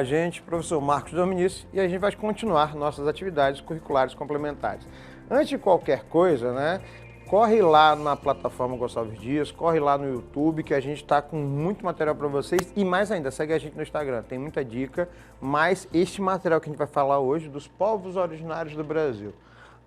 a gente, professor Marcos Dominici, e a gente vai continuar nossas atividades curriculares complementares. Antes de qualquer coisa, né, corre lá na plataforma Gonçalves Dias, corre lá no YouTube, que a gente está com muito material para vocês, e mais ainda, segue a gente no Instagram, tem muita dica, mas este material que a gente vai falar hoje dos povos originários do Brasil.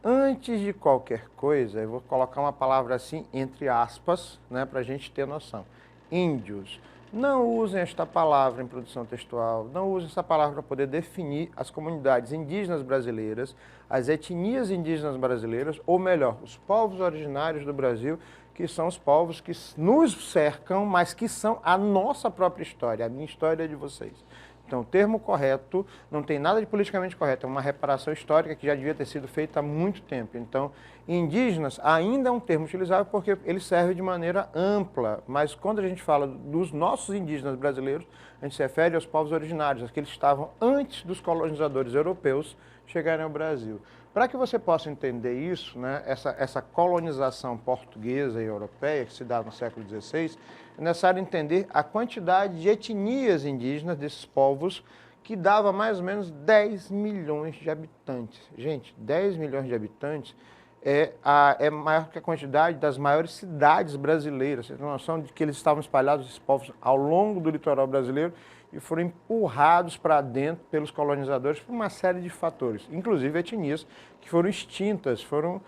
Antes de qualquer coisa, eu vou colocar uma palavra assim, entre aspas, né, para a gente ter noção. Índios. Não usem esta palavra em produção textual, não usem essa palavra para poder definir as comunidades indígenas brasileiras, as etnias indígenas brasileiras, ou melhor, os povos originários do Brasil, que são os povos que nos cercam, mas que são a nossa própria história, a minha história é de vocês. Então, o termo correto não tem nada de politicamente correto, é uma reparação histórica que já devia ter sido feita há muito tempo. Então, indígenas ainda é um termo utilizável porque ele serve de maneira ampla, mas quando a gente fala dos nossos indígenas brasileiros, a gente se refere aos povos originários, aqueles que estavam antes dos colonizadores europeus chegarem ao Brasil. Para que você possa entender isso, né, essa colonização portuguesa e europeia que se dá no século XVI, é necessário entender a quantidade de etnias indígenas desses povos, que dava mais ou menos 10 milhões de habitantes. Gente, 10 milhões de habitantes é maior que a quantidade das maiores cidades brasileiras. Você tem noção de que eles estavam espalhados, esses povos, ao longo do litoral brasileiro, e foram empurrados para dentro pelos colonizadores por uma série de fatores, inclusive etnias que foram extintas, foram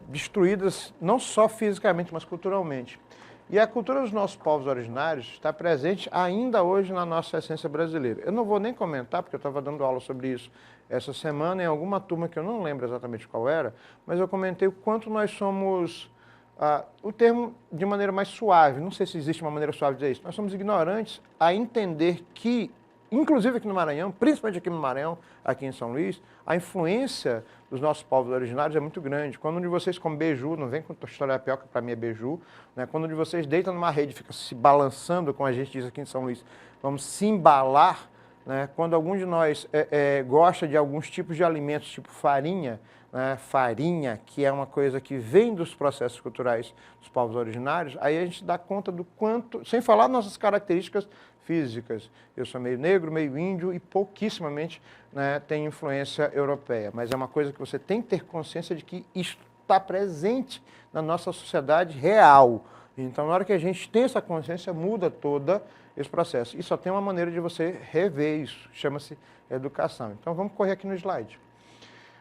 destruídas não só fisicamente, mas culturalmente. E a cultura dos nossos povos originários está presente ainda hoje na nossa essência brasileira. Eu não vou nem comentar, porque eu estava dando aula sobre isso essa semana em alguma turma que eu não lembro exatamente qual era, mas eu comentei o quanto nós somos... o termo de maneira mais suave, não sei se existe uma maneira suave de dizer isso, nós somos ignorantes a entender que, inclusive aqui no Maranhão, principalmente aqui no Maranhão, aqui em São Luís, a influência dos nossos povos originários é muito grande. Quando um de vocês come beiju, não vem com história pior, que para mim é beiju, né? Quando um de vocês deita numa rede e fica se balançando, como a gente diz aqui em São Luís, vamos se embalar, né? Quando algum de nós gosta de alguns tipos de alimentos, tipo farinha, né, farinha, que é uma coisa que vem dos processos culturais dos povos originários, aí a gente dá conta do quanto, sem falar nossas características físicas. Eu sou meio negro, meio índio e pouquíssimamente, né, tem influência europeia, mas é uma coisa que você tem que ter consciência de que isso está presente na nossa sociedade real. Então, na hora que a gente tem essa consciência, muda todo esse processo. E só tem uma maneira de você rever isso, chama-se educação. Então, vamos correr aqui no slide.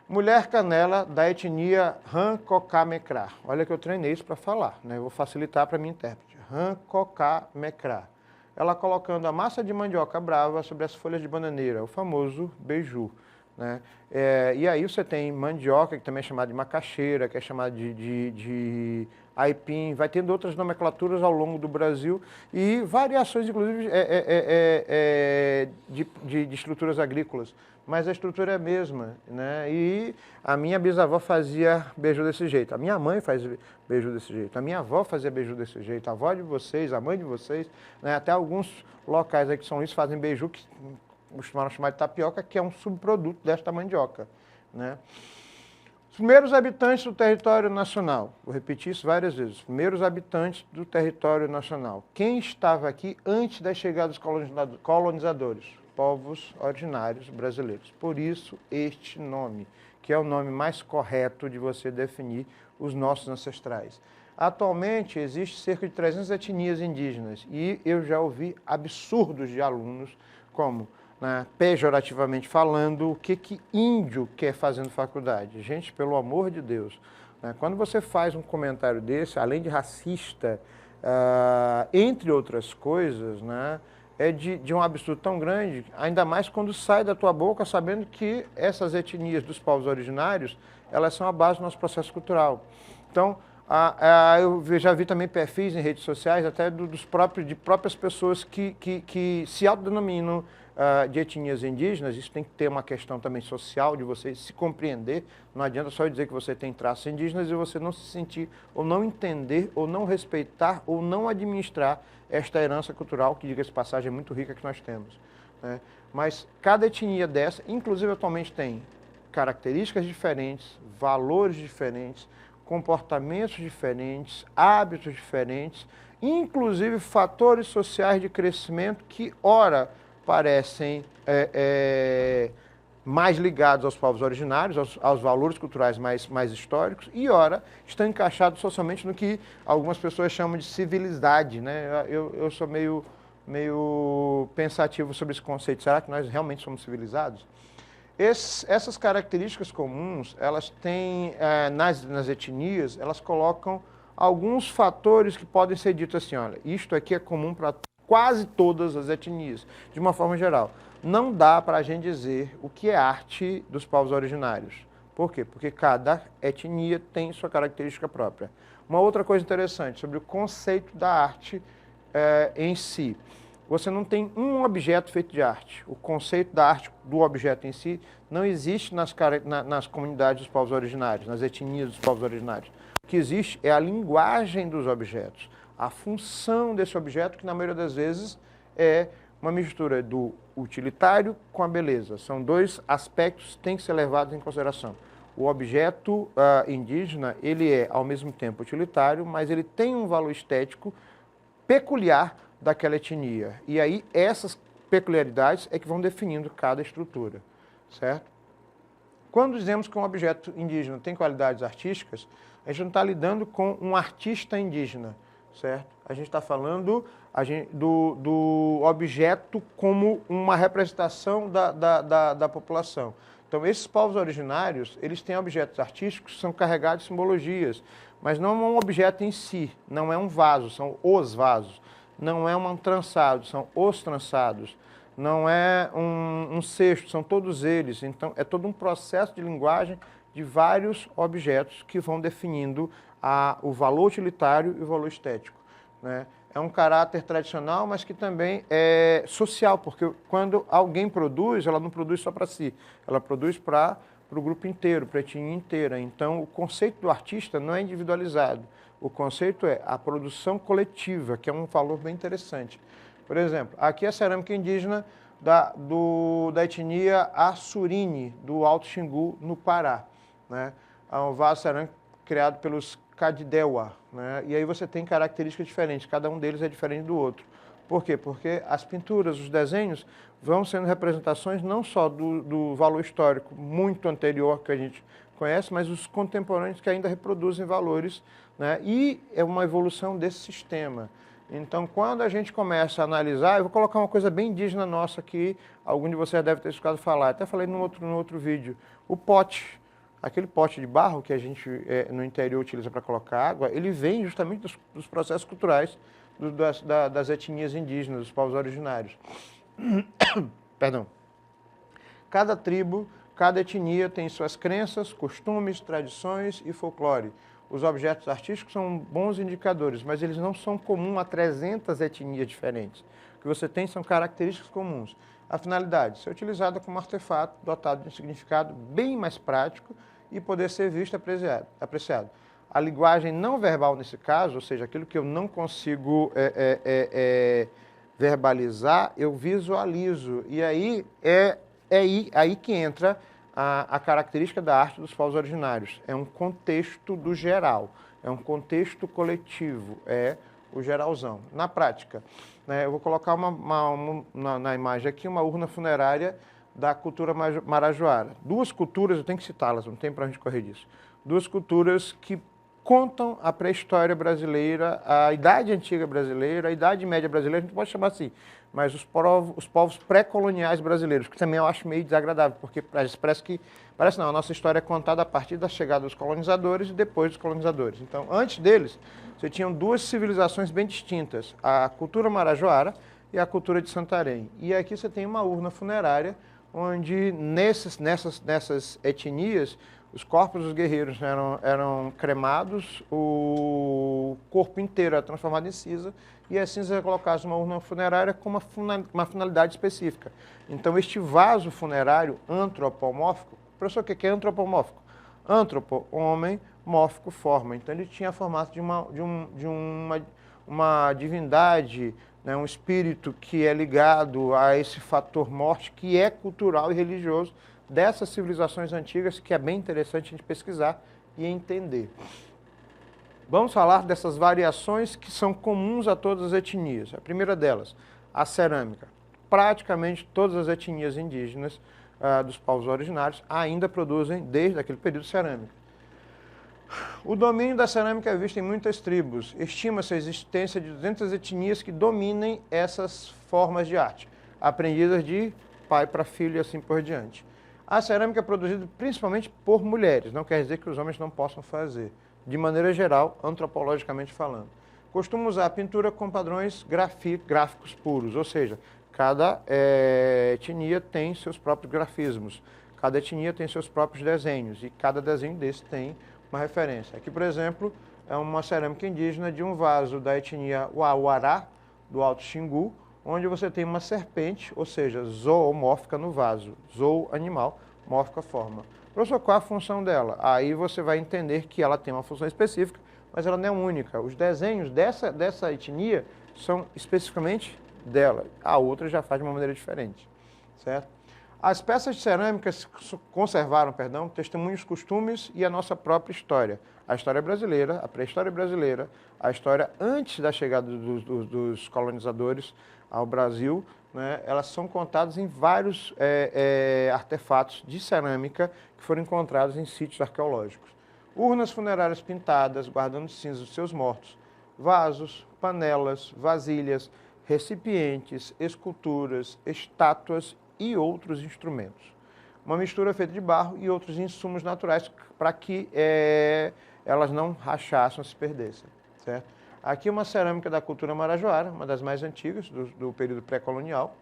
Mulher canela da etnia Han-Koká-Mekra. Olha que eu treinei isso para falar, né? Eu vou facilitar para minha intérprete. Han-Koká-Mekra. Ela colocando a massa de mandioca brava sobre as folhas de bananeira, o famoso beiju, né? E aí você tem mandioca, que também é chamada de macaxeira, que é chamada de aipim, vai tendo outras nomenclaturas ao longo do Brasil e variações, inclusive, de estruturas agrícolas. Mas a estrutura é a mesma, né? E a minha bisavó fazia beiju desse jeito, a minha mãe faz beiju desse jeito, a minha avó fazia beiju desse jeito, a avó de vocês, a mãe de vocês, né? Até alguns locais aí que São Luís fazem beiju que costumaram chamar de tapioca, que é um subproduto desta mandioca, né? Os primeiros habitantes do território nacional, vou repetir isso várias vezes, os primeiros habitantes do território nacional. Quem estava aqui antes da chegada dos colonizadores? Povos originários brasileiros. Por isso, este nome, que é o nome mais correto de você definir os nossos ancestrais. Atualmente, existe cerca de 300 etnias indígenas e eu já ouvi absurdos de alunos, como, né, pejorativamente falando, o que índio quer fazendo faculdade. Gente, pelo amor de Deus, né, quando você faz um comentário desse, além de racista, entre outras coisas, né, é de um absurdo tão grande, ainda mais quando sai da tua boca sabendo que essas etnias dos povos originários, elas são a base do nosso processo cultural. Então, eu já vi também perfis em redes sociais, até de próprias pessoas que se autodenominam de etnias indígenas. Isso tem que ter uma questão também social, de você se compreender. Não adianta só dizer que você tem traços indígenas e você não se sentir, ou não entender, ou não respeitar, ou não administrar esta herança cultural, que, diga-se de passagem, é muito rica que nós temos, né? Mas cada etnia dessa, inclusive atualmente, tem características diferentes, valores diferentes, comportamentos diferentes, hábitos diferentes inclusive fatores sociais de crescimento que, ora, parecem mais ligados aos povos originários, aos valores culturais mais históricos, e, ora, estão encaixados socialmente no que algumas pessoas chamam de civilidade, né? Eu sou meio pensativo sobre esse conceito. Será que nós realmente somos civilizados? Essas características comuns, elas têm, nas etnias, elas colocam alguns fatores que podem ser ditos assim, olha, isto aqui é comum para quase todas as etnias, de uma forma geral. Não dá para a gente dizer o que é arte dos povos originários. Por quê? Porque cada etnia tem sua característica própria. Uma outra coisa interessante sobre o conceito da arte em si. Você não tem um objeto feito de arte. O conceito da arte do objeto em si não existe nas comunidades dos povos originários, nas etnias dos povos originários. O que existe é a linguagem dos objetos, a função desse objeto, que na maioria das vezes é uma mistura do utilitário com a beleza. São dois aspectos que têm que ser levados em consideração. O objeto indígena, ele é ao mesmo tempo utilitário, mas ele tem um valor estético peculiar daquela etnia. E aí essas peculiaridades é que vão definindo cada estrutura, certo? Quando dizemos que um objeto indígena tem qualidades artísticas, a gente não está lidando com um artista indígena, certo? A gente está falando do objeto como uma representação da população. Então, esses povos originários, eles têm objetos artísticos que são carregados de simbologias, mas não é um objeto em si, não é um vaso, são os vasos. Não é um trançado, são os trançados. Não é um cesto, são todos eles. Então, é todo um processo de linguagem de vários objetos que vão definindo o valor utilitário e o valor estético, né? É um caráter tradicional, mas que também é social, porque quando alguém produz, ela não produz só para si, ela produz para o grupo inteiro, para a etnia inteira. Então, o conceito do artista não é individualizado. O conceito é a produção coletiva, que é um valor bem interessante. Por exemplo, aqui é a cerâmica indígena da etnia Assurine, do Alto Xingu, no Pará, né? É um vaso cerâmico criado pelos Cadidewa, né? E aí você tem características diferentes, cada um deles é diferente do outro. Por quê? Porque as pinturas, os desenhos, vão sendo representações não só do valor histórico muito anterior que a gente conhece, mas os contemporâneos que ainda reproduzem valores, né? E é uma evolução desse sistema. Então, quando a gente começa a analisar, eu vou colocar uma coisa bem indígena nossa que algum de vocês deve ter escutado falar, até falei no outro vídeo, o pote. Aquele pote de barro que a gente no interior utiliza para colocar água, ele vem justamente dos processos culturais das etnias indígenas, dos povos originários. Perdão. Cada tribo, cada etnia tem suas crenças, costumes, tradições e folclore. Os objetos artísticos são bons indicadores, mas eles não são comuns a 300 etnias diferentes. O que você tem são características comuns. A finalidade, ser utilizada como artefato dotado de um significado bem mais prático e poder ser visto e apreciado. A linguagem não verbal nesse caso, ou seja, aquilo que eu não consigo verbalizar, eu visualizo. E aí aí que entra a característica da arte dos povos originários. É um contexto do geral, é um contexto coletivo, é o geralzão. Na prática, né, eu vou colocar na imagem aqui uma urna funerária da cultura marajoara. Duas culturas, eu tenho que citá-las, não tem para a gente correr disso. Duas culturas que contam a pré-história brasileira, a idade antiga brasileira, a idade média brasileira, a gente pode chamar assim, mas os povos pré-coloniais brasileiros, que também eu acho meio desagradável, porque parece não, a nossa história é contada a partir da chegada dos colonizadores e depois dos colonizadores. Então, antes deles, você tinha duas civilizações bem distintas, a cultura marajoara e a cultura de Santarém. E aqui você tem uma urna funerária, onde nessas etnias, os corpos dos guerreiros eram cremados, o corpo inteiro era transformado em cinza, e as cinzas eram colocadas numa urna funerária com uma finalidade específica. Então, este vaso funerário antropomórfico, professor, o que é antropomórfico? Antropo, homem, mórfico, forma. Então, ele tinha formato de uma divindade, né, um espírito que é ligado a esse fator morte, que é cultural e religioso dessas civilizações antigas, que é bem interessante a gente pesquisar e entender. Vamos falar dessas variações que são comuns a todas as etnias. A primeira delas, a cerâmica. Praticamente todas as etnias indígenas dos povos originários ainda produzem, desde aquele período, cerâmica. O domínio da cerâmica é visto em muitas tribos. Estima-se a existência de 200 etnias que dominem essas formas de arte, aprendidas de pai para filho e assim por diante. A cerâmica é produzida principalmente por mulheres, não quer dizer que os homens não possam fazer, de maneira geral, antropologicamente falando. Costuma usar a pintura com padrões gráficos puros, ou seja, cada etnia tem seus próprios grafismos, cada etnia tem seus próprios desenhos e cada desenho desse tem uma referência. Aqui, por exemplo, é uma cerâmica indígena de um vaso da etnia Uauará, do Alto Xingu, onde você tem uma serpente, ou seja, zoomórfica no vaso, zoo animal, mórfica forma. Professor, qual a função dela? Aí você vai entender que ela tem uma função específica, mas ela não é única. Os desenhos dessa etnia são especificamente dela. A outra já faz de uma maneira diferente, certo? As peças de cerâmica conservaram, testemunhos, costumes e a nossa própria história. A história brasileira, a pré-história brasileira, a história antes da chegada dos colonizadores ao Brasil, né, elas são contadas em vários artefatos de cerâmica que foram encontrados em sítios arqueológicos. Urnas funerárias pintadas, guardando cinzas dos seus mortos, vasos, panelas, vasilhas, recipientes, esculturas, estátuas e outros instrumentos. Uma mistura feita de barro e outros insumos naturais para que elas não rachassem ou se perdessem, certo? Aqui uma cerâmica da cultura marajoara, uma das mais antigas, do período pré-colonial,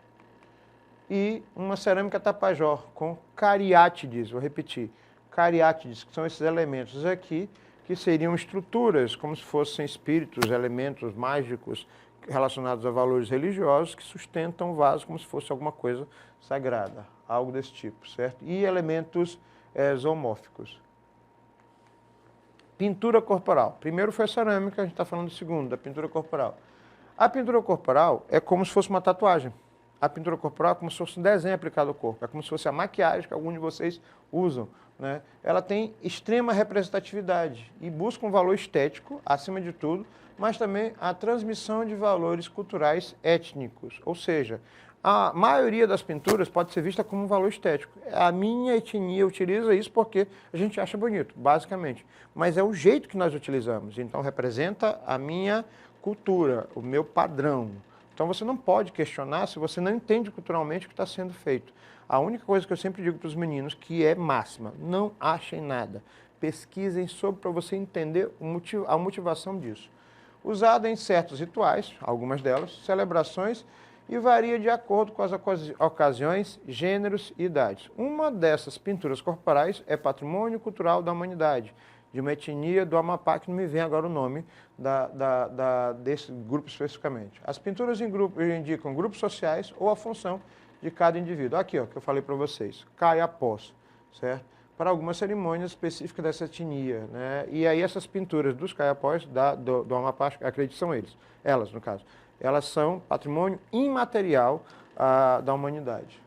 e uma cerâmica tapajós com cariátides, vou repetir, cariátides, que são esses elementos aqui, que seriam estruturas, como se fossem espíritos, elementos mágicos relacionados a valores religiosos que sustentam o vaso como se fosse alguma coisa sagrada, algo desse tipo, certo? E elementos zoomórficos. Pintura corporal. Primeiro foi a cerâmica, a gente está falando do segundo, da pintura corporal. A pintura corporal é como se fosse uma tatuagem. A pintura corporal é como se fosse um desenho aplicado ao corpo, é como se fosse a maquiagem que alguns de vocês usam, né? Ela tem extrema representatividade e busca um valor estético, acima de tudo, mas também a transmissão de valores culturais étnicos, ou seja, a maioria das pinturas pode ser vista como um valor estético. A minha etnia utiliza isso porque a gente acha bonito, basicamente. Mas é o jeito que nós utilizamos. Então, representa a minha cultura, o meu padrão. Então, você não pode questionar se você não entende culturalmente o que está sendo feito. A única coisa que eu sempre digo para os meninos, que é máxima, não achem nada. Pesquisem sobre para você entender a motivação disso. Usada em certos rituais, algumas delas, celebrações, e varia de acordo com as ocasiões, gêneros e idades. Uma dessas pinturas corporais é patrimônio cultural da humanidade, de uma etnia do Amapá, que não me vem agora o nome desse grupo especificamente. As pinturas em grupo indicam grupos sociais ou a função de cada indivíduo. Aqui, ó, que eu falei para vocês, caiapós, certo? Para algumas cerimônias específicas dessa etnia, né? E aí essas pinturas dos caiapós do Amapá, acredito que são elas no caso, elas são patrimônio imaterial da humanidade.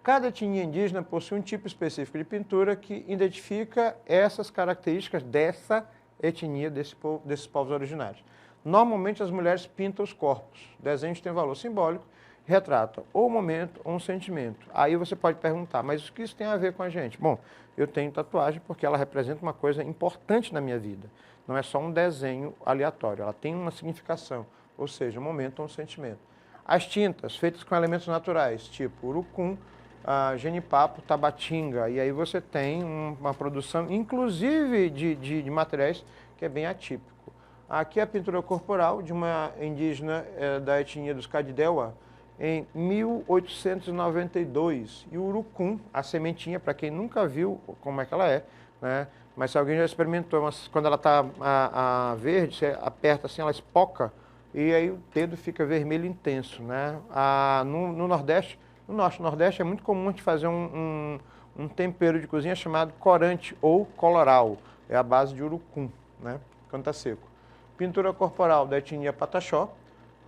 Cada etnia indígena possui um tipo específico de pintura que identifica essas características dessa etnia, desses povos originários. Normalmente as mulheres pintam os corpos, desenhos têm valor simbólico, retratam ou um momento ou um sentimento. Aí você pode perguntar, mas o que isso tem a ver com a gente? Bom, eu tenho tatuagem porque ela representa uma coisa importante na minha vida. Não é só um desenho aleatório, ela tem uma significação, ou seja, um momento ou um sentimento. As tintas, feitas com elementos naturais, tipo urucum, genipapo, tabatinga, e aí você tem uma produção, inclusive de materiais, que é bem atípico. Aqui é a pintura corporal de uma indígena da etnia dos Cadidewa, em 1892. E o urucum, a sementinha, para quem nunca viu como é que ela é, né? Mas se alguém já experimentou, quando ela está verde, você aperta assim, ela espoca, e aí o dedo fica vermelho intenso, né? No Nordeste, no Norte e Nordeste é muito comum a gente fazer um tempero de cozinha chamado corante ou coloral. É a base de urucum, né? Quando está seco. Pintura corporal da etnia Pataxó.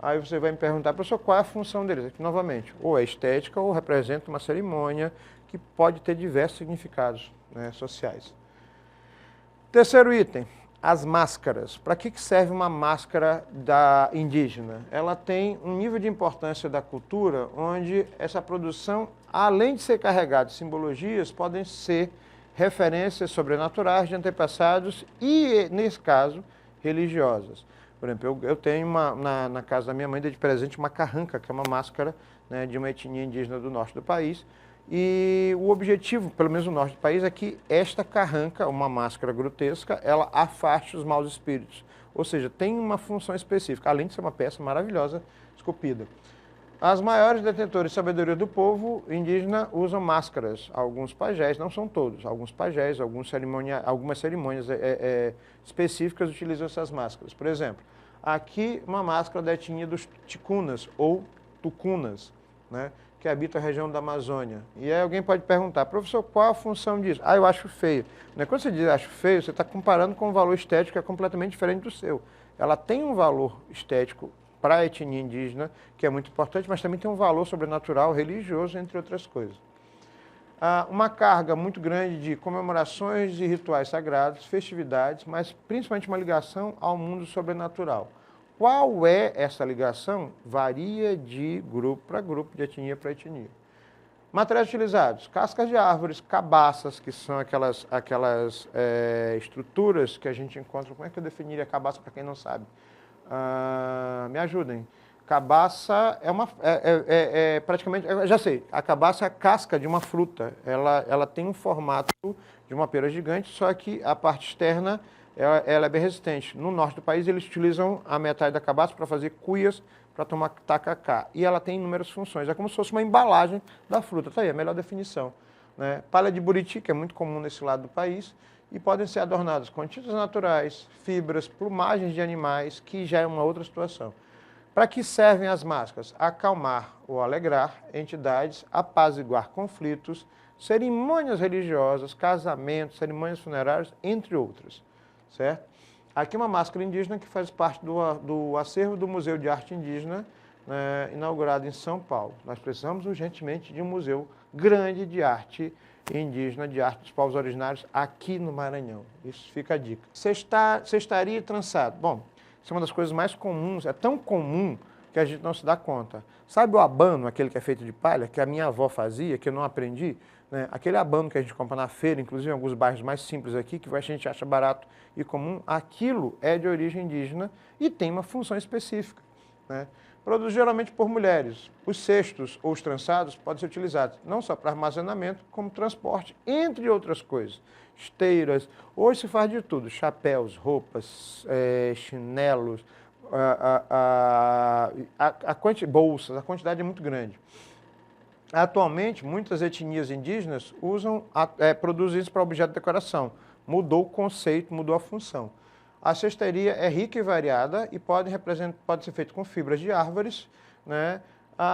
Aí você vai me perguntar, professor, qual é a função deles? Aqui, novamente, ou é estética ou representa uma cerimônia que pode ter diversos significados, né, sociais. Terceiro item, as máscaras. Para que serve uma máscara da indígena? Ela tem um nível de importância da cultura onde essa produção, além de ser carregada de simbologias, podem ser referências sobrenaturais de antepassados e, nesse caso, religiosas. Por exemplo, eu tenho na casa da minha mãe, dei de presente uma carranca, que é uma máscara, né, de uma etnia indígena do norte do país. E o objetivo, pelo menos no norte do país, é que esta carranca, uma máscara grotesca, ela afaste os maus espíritos. Ou seja, tem uma função específica, além de ser uma peça maravilhosa, esculpida. As maiores detentores de sabedoria do povo indígena usam máscaras. Alguns pajés, não são todos, alguns pajés, algumas cerimônias específicas utilizam essas máscaras. Por exemplo, aqui uma máscara da etnia dos ticunas ou tucunas, né, que habitam a região da Amazônia. E aí alguém pode perguntar, professor, qual a função disso? Ah, eu acho feio. Quando você diz acho feio, você está comparando com um valor estético que é completamente diferente do seu. Ela tem um valor estético para a etnia indígena, que é muito importante, mas também tem um valor sobrenatural, religioso, entre outras coisas. Uma carga muito grande de comemorações e rituais sagrados, festividades, mas principalmente uma ligação ao mundo sobrenatural. Qual é essa ligação? Varia de grupo para grupo, de etnia para etnia. Materiais utilizados, cascas de árvores, cabaças, que são aquelas estruturas que a gente encontra. Como é que eu definiria cabaça para quem não sabe? Me ajudem. Cabaça é praticamente, eu já sei, a cabaça é a casca de uma fruta. Ela tem um formato de uma pera gigante, só que a parte externa ela é bem resistente. No norte do país, eles utilizam a metade da cabaça para fazer cuias para tomar tacacá. E ela tem inúmeras funções. É como se fosse uma embalagem da fruta. Está aí, a melhor definição. Né? Palha de buriti, que é muito comum nesse lado do país, e podem ser adornadas com tintas naturais, fibras, plumagens de animais, que já é uma outra situação. Para que servem as máscaras? Acalmar ou alegrar entidades, apaziguar conflitos, cerimônias religiosas, casamentos, cerimônias funerárias, entre outras. Certo? Aqui uma máscara indígena que faz parte do acervo do Museu de Arte Indígena, né, inaugurado em São Paulo. Nós precisamos urgentemente de um museu grande de arte indígena, de arte dos povos originários aqui no Maranhão. Isso fica a dica. Cestaria trançado. Bom, isso é uma das coisas mais comuns, é tão comum que a gente não se dá conta. Sabe o abano, aquele que é feito de palha, que a minha avó fazia, que eu não aprendi? Né? Aquele abano que a gente compra na feira, inclusive em alguns bairros mais simples aqui, que a gente acha barato e comum, aquilo é de origem indígena e tem uma função específica. Né? Produzido geralmente por mulheres. Os cestos ou os trançados podem ser utilizados não só para armazenamento, como transporte, entre outras coisas. Esteiras, hoje se faz de tudo, chapéus, roupas, chinelos, bolsas, a quantidade é muito grande. Atualmente, muitas etnias indígenas produzem isso para objeto de decoração. Mudou o conceito, mudou a função. A cesteria é rica e variada e pode ser feita com fibras de árvores, né?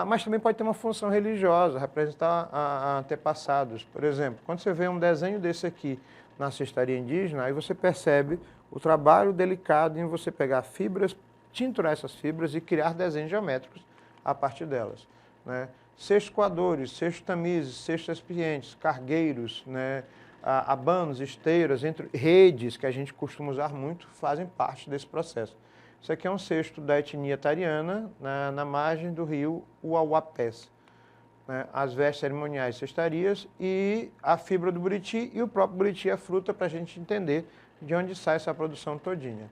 Mas também pode ter uma função religiosa, representar antepassados. Por exemplo, quando você vê um desenho desse aqui na cestaria indígena, aí você percebe o trabalho delicado em você pegar fibras, tinturar essas fibras e criar desenhos geométricos a partir delas. Né? Cestos coadores, cestos tamizes, cestos recipientes, cargueiros, né? Abanos, esteiras, redes, que a gente costuma usar muito, fazem parte desse processo. Isso aqui é um cesto da etnia tariana, na margem do rio Uauapés. Né? As vestes cerimoniais cestarias e a fibra do buriti, e o próprio buriti é a fruta para a gente entender de onde sai essa produção todinha.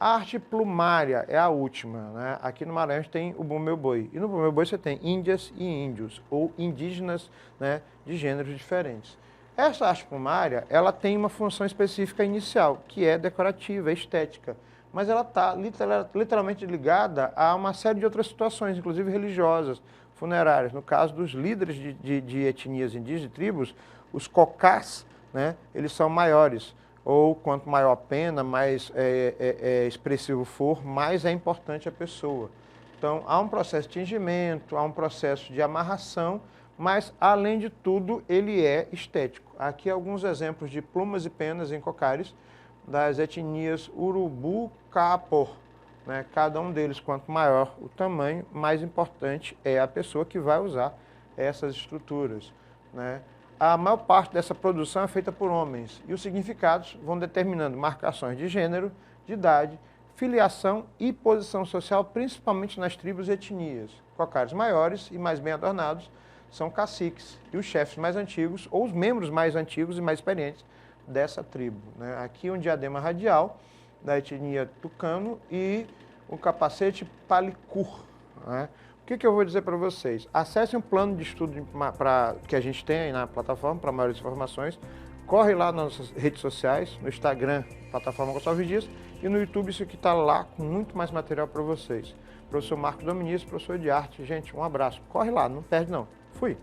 A arte plumária é a última. Né? Aqui no Maranhão tem o Bumeu Boi. E no Bumeu Boi você tem índias e índios, ou indígenas, né, de gêneros diferentes. Essa arte plumária, ela tem uma função específica inicial, que é decorativa, é estética. Mas ela está literalmente ligada a uma série de outras situações, inclusive religiosas, funerárias. No caso dos líderes de etnias indígenas, de tribos, os cocás, né, eles são maiores. Ou quanto maior a pena, mais expressivo for, mais é importante a pessoa. Então, há um processo de tingimento, há um processo de amarração, mas, além de tudo, ele é estético. Aqui alguns exemplos de plumas e penas em cocares das etnias Urubu, Caapor. Né? Cada um deles, quanto maior o tamanho, mais importante é a pessoa que vai usar essas estruturas. Né? a maior parte dessa produção é feita por homens e os significados vão determinando marcações de gênero, de idade, filiação e posição social, principalmente nas tribos e etnias. Cocares maiores e mais bem adornados são caciques e os chefes mais antigos ou os membros mais antigos e mais experientes dessa tribo, né? Aqui um diadema radial da etnia tucano e o capacete palicur, né? O que eu vou dizer para vocês? Acessem o plano de estudo que a gente tem aí na plataforma para maiores informações. Corre lá nas nossas redes sociais, no Instagram, plataforma Gonçalves Dias, e no YouTube isso aqui está lá com muito mais material para vocês. Professor Marco Dominici, professor de arte. Gente, um abraço. Corre lá, não perde não. Fui.